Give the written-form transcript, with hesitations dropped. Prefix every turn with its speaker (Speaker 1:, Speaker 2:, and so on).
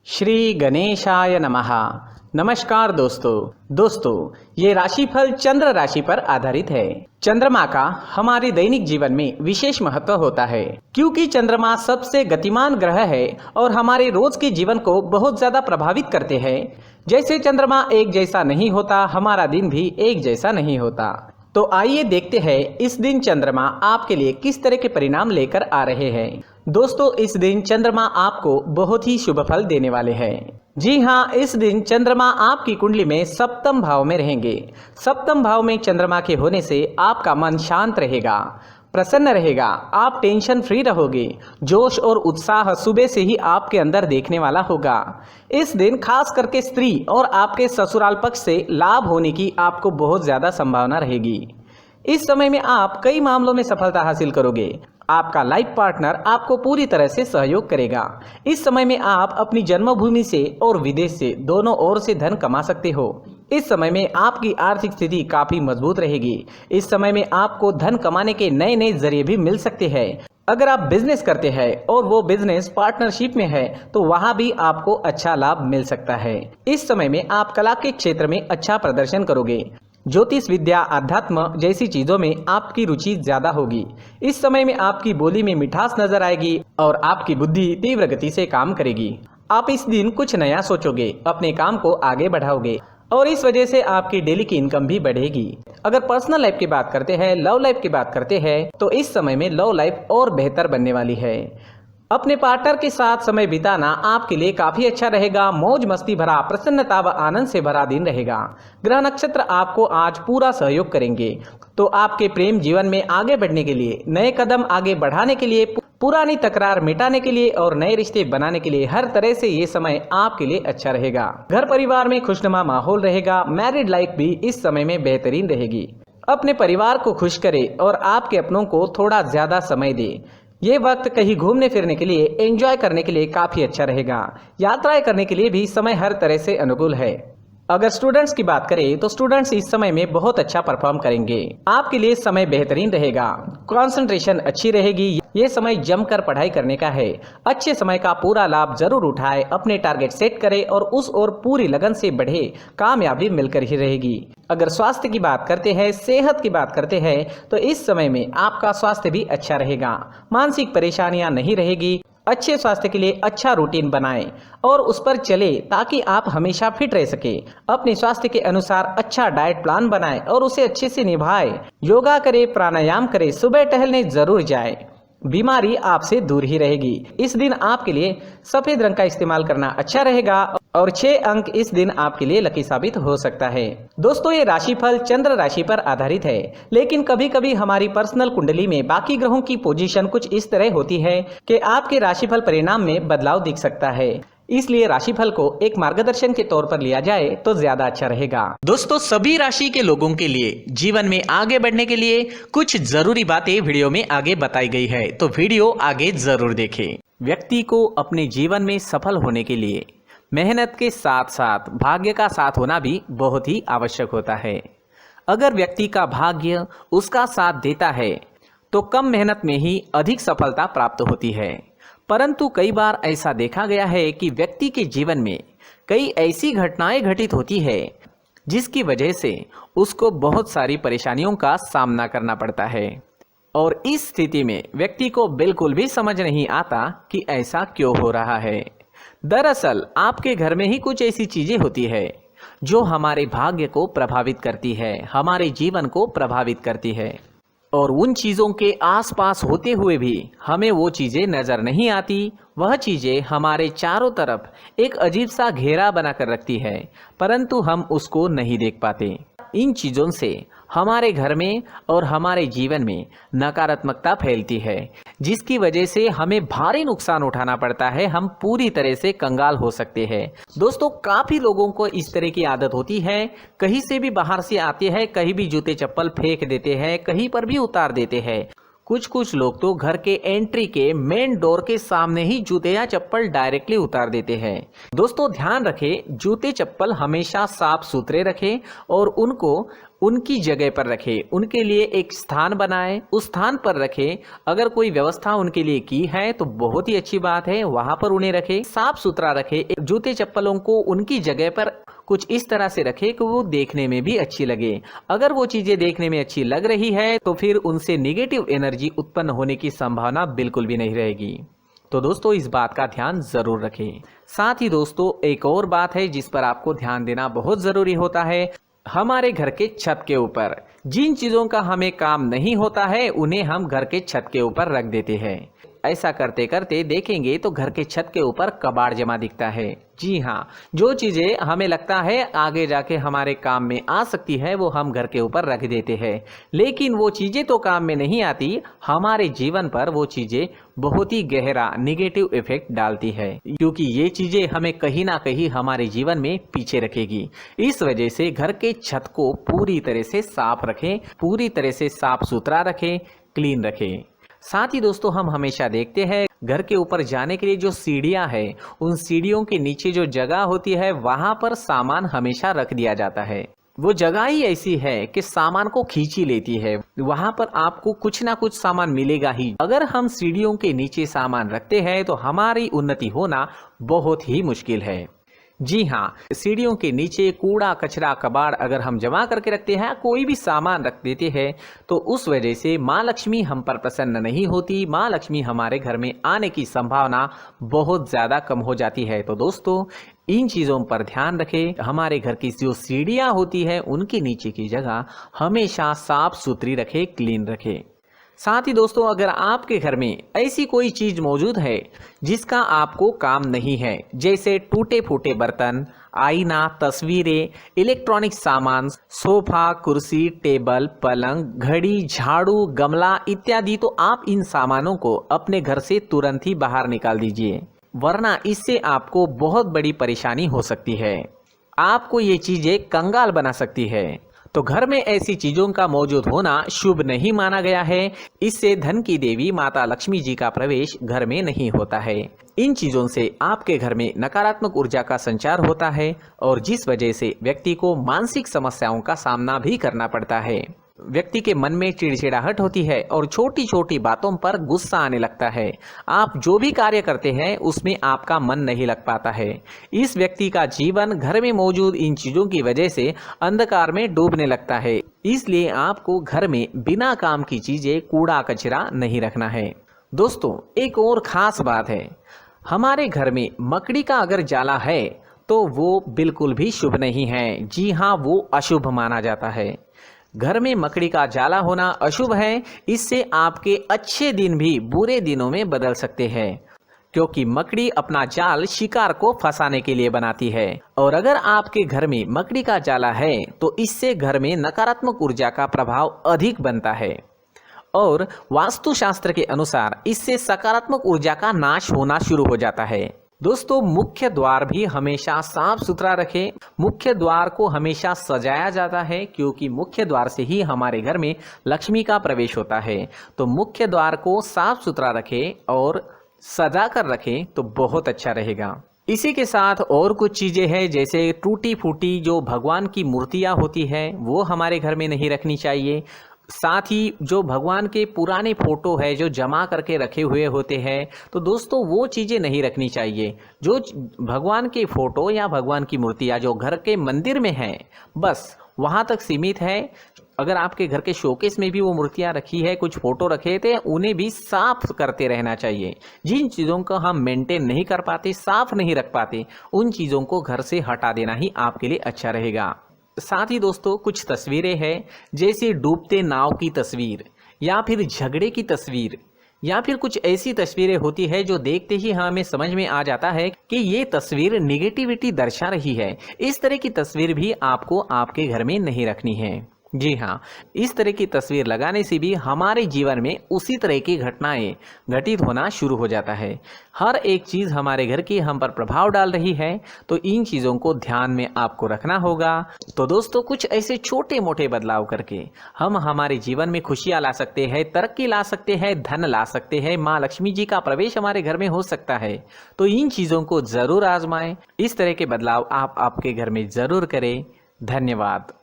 Speaker 1: श्री गणेशाय नमः। नमस्कार दोस्तों ये राशिफल चंद्र राशि पर आधारित है। चंद्रमा का हमारे दैनिक जीवन में विशेष महत्व होता है क्योंकि चंद्रमा सबसे गतिमान ग्रह है और हमारे रोज के जीवन को बहुत ज्यादा प्रभावित करते हैं। जैसे चंद्रमा एक जैसा नहीं होता, हमारा दिन भी एक जैसा नहीं होता। तो आइए देखते हैं इस दिन चंद्रमा आपके लिए किस तरह के परिणाम लेकर आ रहे हैं। दोस्तों, इस दिन चंद्रमा आपको बहुत ही शुभ फल देने वाले हैं। जी हाँ, इस दिन चंद्रमा आपकी कुंडली में सप्तम भाव में रहेंगे। सप्तम भाव में चंद्रमा के होने से आपका मन शांत रहेगा, प्रसन्न रहेगा, आप टेंशन फ्री रहोगे। जोश और उत्साह सुबह से ही आपके अंदर देखने वाला होगा। इस दिन खास करके स्त्री और आपके ससुराल पक्ष से लाभ होने की आपको बहुत ज्यादा संभावना रहेगी। इस समय में आप कई मामलों में सफलता हासिल करोगे। आपका लाइफ पार्टनर आपको पूरी तरह से सहयोग करेगा। इस समय में आप अपनी जन्मभूमि से और विदेश से दोनों ओर से धन कमा सकते हो। इस समय में आपकी आर्थिक स्थिति काफी मजबूत रहेगी। इस समय में आपको धन कमाने के नए नए जरिए भी मिल सकते हैं। अगर आप बिजनेस करते हैं और वो बिजनेस पार्टनरशिप में है तो वहां भी आपको अच्छा लाभ मिल सकता है। इस समय में आप कला के क्षेत्र में अच्छा प्रदर्शन करोगे। ज्योतिष विद्या, अध्यात्म जैसी चीजों में आपकी रुचि ज्यादा होगी। इस समय में आपकी बोली में मिठास नजर आएगी और आपकी बुद्धि तीव्र गति से काम करेगी। आप इस दिन कुछ नया सोचोगे, अपने काम को आगे बढ़ाओगे और इस वजह से आपकी डेली की इनकम भी बढ़ेगी। अगर पर्सनल लाइफ की बात करते हैं, लव लाइफ की बात करते हैं तो इस समय में लव लाइफ और बेहतर बनने वाली है। अपने पार्टनर के साथ समय बिताना आपके लिए काफी अच्छा रहेगा। मौज मस्ती भरा, प्रसन्नता व आनंद से भरा दिन रहेगा। ग्रह नक्षत्र आपको आज पूरा सहयोग करेंगे। तो आपके प्रेम जीवन में आगे बढ़ने के लिए, नए कदम आगे बढ़ाने के लिए, पुरानी तकरार मिटाने के लिए और नए रिश्ते बनाने के लिए हर तरह से ये समय आपके लिए अच्छा रहेगा। घर परिवार में खुशनुमा माहौल रहेगा। मैरिड लाइफ भी इस समय में बेहतरीन रहेगी। अपने परिवार को खुश करे और आपके अपनों को थोड़ा ज्यादा समय दे। ये वक्त कहीं घूमने फिरने के लिए, एंजॉय करने के लिए काफी अच्छा रहेगा। यात्राएं करने के लिए भी समय हर तरह से अनुकूल है। अगर स्टूडेंट्स की बात करें तो स्टूडेंट्स इस समय में बहुत अच्छा परफॉर्म करेंगे। आपके लिए समय बेहतरीन रहेगा। कंसंट्रेशन अच्छी रहेगी। ये समय जमकर पढ़ाई करने का है। अच्छे समय का पूरा लाभ जरूर उठाए, अपने टारगेट सेट करें और उस ओर पूरी लगन से बढ़े। कामयाबी मिलकर ही रहेगी। अगर स्वास्थ्य की बात करते हैं, सेहत की बात करते हैं तो इस समय में आपका स्वास्थ्य भी अच्छा रहेगा। मानसिक परेशानियां नहीं रहेगी। अच्छे स्वास्थ्य के लिए अच्छा रूटीन बनाएं और उस पर चले ताकि आप हमेशा फिट रह सके। अपने स्वास्थ्य के अनुसार अच्छा डाइट प्लान बनाएं और उसे अच्छे से निभाएं। योगा करें, प्राणायाम करें, सुबह टहलने जरूर जाएं। बीमारी आपसे दूर ही रहेगी। इस दिन आपके लिए सफेद रंग का इस्तेमाल करना अच्छा रहेगा और 6 अंक इस दिन आपके लिए लकी साबित हो सकता है। दोस्तों, ये राशिफल चंद्र राशि पर आधारित है, लेकिन कभी कभी हमारी पर्सनल कुंडली में बाकी ग्रहों की पोजीशन कुछ इस तरह होती है कि आपके राशिफल परिणाम में बदलाव दिख सकता है। इसलिए राशिफल को एक मार्गदर्शन के तौर पर लिया जाए तो ज्यादा अच्छा रहेगा। दोस्तों, सभी राशि के लोगों के लिए जीवन में आगे बढ़ने के लिए कुछ जरूरी बातें वीडियो में आगे बताई गई है, तो वीडियो आगे जरूर देखें। व्यक्ति को अपने जीवन में सफल होने के लिए मेहनत के साथ साथ भाग्य का साथ होना भी बहुत ही आवश्यक होता है। अगर व्यक्ति का भाग्य उसका साथ देता है तो कम मेहनत में ही अधिक सफलता प्राप्त होती है। परंतु कई बार ऐसा देखा गया है कि व्यक्ति के जीवन में कई ऐसी घटनाएं घटित होती है जिसकी वजह से उसको बहुत सारी परेशानियों का सामना करना पड़ता है और इस स्थिति में व्यक्ति को बिल्कुल भी समझ नहीं आता कि ऐसा क्यों हो रहा है। दरअसल आपके घर में ही कुछ ऐसी चीजें होती है जो हमारे भाग्य को प्रभावित करती है, हमारे जीवन को प्रभावित करती है और उन चीज़ों के आसपास होते हुए भी हमें वो चीज़ें नज़र नहीं आती। वह चीज़ें हमारे चारों तरफ एक अजीब सा घेरा बनाकर रखती है, परंतु हम उसको नहीं देख पाते। इन चीज़ों से हमारे घर में और हमारे जीवन में नकारात्मकता फैलती है, जिसकी वजह से हमें भारी नुकसान उठाना पड़ता है। हम पूरी तरह से कंगाल हो सकते हैं। दोस्तों, काफ़ी लोगों को इस तरह की आदत होती है, कहीं से भी बाहर से आते हैं, कहीं भी जूते चप्पल फेंक देते हैं, कहीं पर भी उतार देते हैं। कुछ कुछ लोग तो घर के एंट्री के मेन डोर के सामने ही जूते या चप्पल डायरेक्टली उतार देते हैं। दोस्तों ध्यान रखें, जूते चप्पल हमेशा साफ सुथरे रखें और उनको उनकी जगह पर रखें। उनके लिए एक स्थान बनाएं, उस स्थान पर रखें। अगर कोई व्यवस्था उनके लिए की है तो बहुत ही अच्छी बात है, वहां पर उन्हें रखें, साफ सुथरा रखें। जूते चप्पलों को उनकी जगह पर कुछ इस तरह से रखें कि वो देखने में भी अच्छी लगे। अगर वो चीजें देखने में अच्छी लग रही है तो फिर उनसे नेगेटिव एनर्जी उत्पन्न होने की संभावना बिल्कुल भी नहीं रहेगी। तो दोस्तों इस बात का ध्यान जरूर रखें। साथ ही दोस्तों एक और बात है जिस पर आपको ध्यान देना बहुत जरूरी होता है, हमारे घर के छत के ऊपर जिन चीजों का हमें काम नहीं होता है उन्हें हम घर के छत के ऊपर रख देते हैं। ऐसा करते करते देखेंगे तो घर के छत के ऊपर कबाड़ जमा दिखता है। जी हाँ, जो चीजें हमें लगता है आगे जाके हमारे काम में आ सकती है वो हम घर के ऊपर रख देते हैं, लेकिन वो चीजें तो काम में नहीं आती, हमारे जीवन पर वो चीजें बहुत ही गहरा नेगेटिव इफेक्ट डालती है, क्योंकि ये चीजें हमें कहीं ना कहीं हमारे जीवन में पीछे रखेगी। इस वजह से घर के छत को पूरी तरह से साफ रखें, पूरी तरह से साफ सुथरा रखें, क्लीन रखें। साथ ही दोस्तों हम हमेशा देखते हैं घर के ऊपर जाने के लिए जो सीढ़ियां है, उन सीढ़ियों के नीचे जो जगह होती है वहां पर सामान हमेशा रख दिया जाता है। वो जगह ही ऐसी है कि सामान को खींची लेती है, वहां पर आपको कुछ ना कुछ सामान मिलेगा ही। अगर हम सीढ़ियों के नीचे सामान रखते हैं तो हमारी उन्नति होना बहुत ही मुश्किल है। जी हाँ, सीढ़ियों के नीचे कूड़ा कचरा कबाड़ अगर हम जमा करके रखते हैं, कोई भी सामान रख देते हैं, तो उस वजह से माँ लक्ष्मी हम पर प्रसन्न नहीं होती, माँ लक्ष्मी हमारे घर में आने की संभावना बहुत ज़्यादा कम हो जाती है। तो दोस्तों इन चीज़ों पर ध्यान रखें। हमारे घर की जो सीढ़ियाँ होती है उनके नीचे की जगह हमेशा साफ सुथरी रखें, क्लीन रखें। साथ ही दोस्तों अगर आपके घर में ऐसी कोई चीज मौजूद है जिसका आपको काम नहीं है, जैसे टूटे फूटे बर्तन, आईना, तस्वीरें, इलेक्ट्रॉनिक सामान, सोफा, कुर्सी, टेबल, पलंग, घड़ी, झाड़ू, गमला इत्यादि, तो आप इन सामानों को अपने घर से तुरंत ही बाहर निकाल दीजिए, वरना इससे आपको बहुत बड़ी परेशानी हो सकती है। आपको ये चीजें कंगाल बना सकती है। तो घर में ऐसी चीजों का मौजूद होना शुभ नहीं माना गया है। इससे धन की देवी माता लक्ष्मी जी का प्रवेश घर में नहीं होता है। इन चीजों से आपके घर में नकारात्मक ऊर्जा का संचार होता है और जिस वजह से व्यक्ति को मानसिक समस्याओं का सामना भी करना पड़ता है। व्यक्ति के मन में चिड़चिड़ाहट होती है और छोटी छोटी बातों पर गुस्सा आने लगता है। आप जो भी कार्य करते हैं उसमें आपका मन नहीं लग पाता है। इस व्यक्ति का जीवन घर में मौजूद इन चीजों की वजह से अंधकार में डूबने लगता है। इसलिए आपको घर में बिना काम की चीजें, कूड़ा कचरा नहीं रखना है। दोस्तों एक और खास बात है, हमारे घर में मकड़ी का अगर जाला है तो वो बिल्कुल भी शुभ नहीं है। जी हाँ, वो अशुभ माना जाता है। घर में मकड़ी का जाला होना अशुभ है। इससे आपके अच्छे दिन भी बुरे दिनों में बदल सकते हैं, क्योंकि मकड़ी अपना जाल शिकार को फंसाने के लिए बनाती है। और अगर आपके घर में मकड़ी का जाला है तो इससे घर में नकारात्मक ऊर्जा का प्रभाव अधिक बनता है और वास्तुशास्त्र के अनुसार इससे सकारात्मक ऊर्जा का नाश होना शुरू हो जाता है। दोस्तों मुख्य द्वार भी हमेशा साफ सुथरा रखें। मुख्य द्वार को हमेशा सजाया जाता है, क्योंकि मुख्य द्वार से ही हमारे घर में लक्ष्मी का प्रवेश होता है। तो मुख्य द्वार को साफ सुथरा रखें और सजा कर रखें तो बहुत अच्छा रहेगा। इसी के साथ और कुछ चीजें हैं, जैसे टूटी फूटी जो भगवान की मूर्तियां होती है वो हमारे घर में नहीं रखनी चाहिए। साथ ही जो भगवान के पुराने फोटो है जो जमा करके रखे हुए होते हैं, तो दोस्तों वो चीज़ें नहीं रखनी चाहिए। जो भगवान के फोटो या भगवान की मूर्तियाँ जो घर के मंदिर में हैं बस वहाँ तक सीमित है। अगर आपके घर के शोकेस में भी वो मूर्तियाँ रखी है, कुछ फोटो रखे थे, उन्हें भी साफ करते रहना चाहिए। जिन चीज़ों को हम मेंटेन नहीं कर पाते, साफ नहीं रख पाते, उन चीज़ों को घर से हटा देना ही आपके लिए अच्छा रहेगा। साथ ही दोस्तों कुछ तस्वीरें हैं, जैसे डूबते नाव की तस्वीर या फिर झगड़े की तस्वीर या फिर कुछ ऐसी तस्वीरें होती है जो देखते ही हमें समझ में आ जाता है कि ये तस्वीर नेगेटिविटी दर्शा रही है। इस तरह की तस्वीर भी आपको आपके घर में नहीं रखनी है। जी हाँ, इस तरह की तस्वीर लगाने से भी हमारे जीवन में उसी तरह की घटनाएं घटित होना शुरू हो जाता है। हर एक चीज़ हमारे घर की हम पर प्रभाव डाल रही है, तो इन चीज़ों को ध्यान में आपको रखना होगा। तो दोस्तों, कुछ ऐसे छोटे मोटे बदलाव करके हम हमारे जीवन में खुशियाँ ला सकते हैं, तरक्की ला सकते हैं, धन ला सकते हैं, माँ लक्ष्मी जी का प्रवेश हमारे घर में हो सकता है। तो इन चीज़ों को ज़रूर आजमाएं। इस तरह के बदलाव आप आपके घर में ज़रूर करें। धन्यवाद।